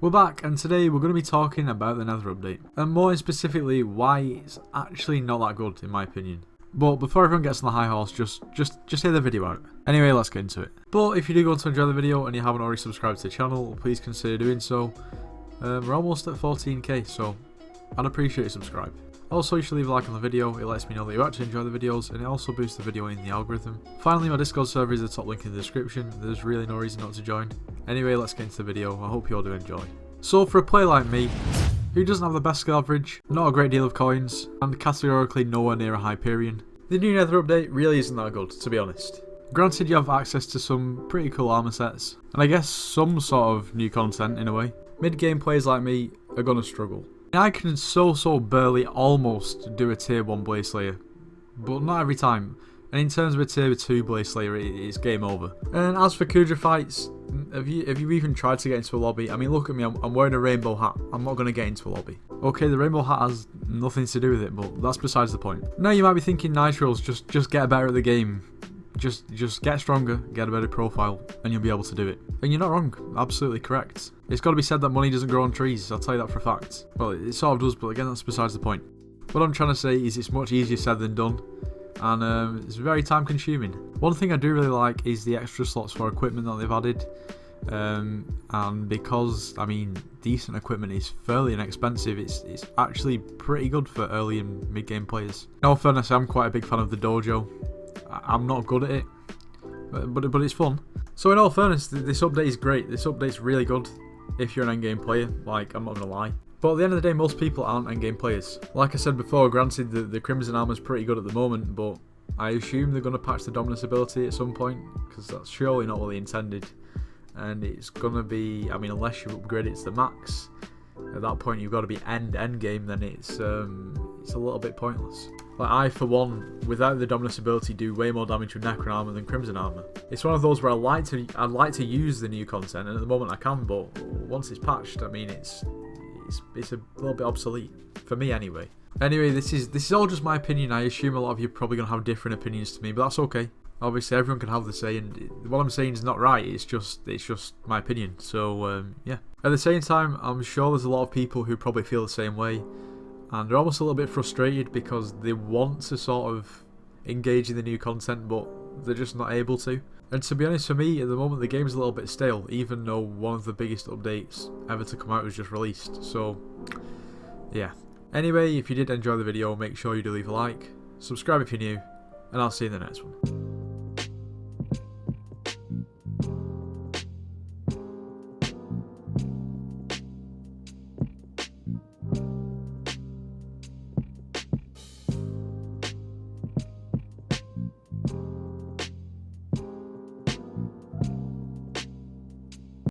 We're back, and today we're going to be talking about the Nether update, and more specifically why it's actually not that good in my opinion. But before everyone gets on the high horse, just hear the video out. Anyway, let's get into it. But if you do go to enjoy the video and you haven't already subscribed to the channel, please consider doing so. We're almost at 14k, so I'd appreciate you subscribe. Also, you should leave a like on the video, it lets me know that you actually enjoy the videos, and it also boosts the video in the algorithm. Finally, my Discord server is the top link in the description, there's really no reason not to join. Anyway, let's get into the video, I hope you all do enjoy. So for a player like me, who doesn't have the best skill average, not a great deal of coins, and categorically nowhere near a Hyperion, the new Nether update really isn't that good, to be honest. Granted, you have access to some pretty cool armor sets, and I guess some sort of new content in a way. Mid-game players like me are gonna struggle. I can so barely almost do a tier 1 Blaze Slayer, but not every time. And in terms of a tier 2 Blaze Slayer, it's game over. And as for Kudra fights, have you even tried to get into a lobby? I mean, look at me, I'm wearing a rainbow hat. I'm not going to get into a lobby. Okay, the rainbow hat has nothing to do with it, but that's besides the point. Now you might be thinking, Nitro's, just get better at the game. Just get stronger, get a better profile, and you'll be able to do it. And you're not wrong, absolutely correct. It's got to be said that money doesn't grow on trees, I'll tell you that for a fact. Well, it sort of does, but again, that's besides the point. What I'm trying to say is it's much easier said than done, and it's very time consuming. One thing I do really like is the extra slots for equipment that they've added. And because, I mean, decent equipment is fairly inexpensive, it's actually pretty good for early and mid-game players. In all fairness, I'm quite a big fan of the dojo. I'm not good at it, but it's fun. So in all fairness, this update is great. This update's really good if you're an endgame player, like, I'm not going to lie. But at the end of the day, most people aren't endgame players. Like I said before, granted the Crimson Armor's pretty good at the moment, but I assume they're going to patch the Dominance ability at some point, because that's surely not what they intended. And it's going to be, I mean, unless you upgrade it to the max, at that point you've got to be end game, then it's a little bit pointless. Like, I, for one, without the Dominance ability, do way more damage with Necron Armor than Crimson Armor. It's one of those where I'd like to use the new content, and at the moment I can, but once it's patched, I mean, it's a little bit obsolete for me anyway. Anyway, this is all just my opinion. I assume a lot of you are probably gonna have different opinions to me, but that's okay. Obviously, everyone can have the say, and what I'm saying is not right. It's just my opinion. So yeah. At the same time, I'm sure there's a lot of people who probably feel the same way, and they're almost a little bit frustrated because they want to sort of engage in the new content, but they're just not able to. And to be honest, for me, at the moment, the game's a little bit stale, even though one of the biggest updates ever to come out was just released. So yeah. Anyway, if you did enjoy the video, make sure you do leave a like, subscribe if you're new, and I'll see you in the next one.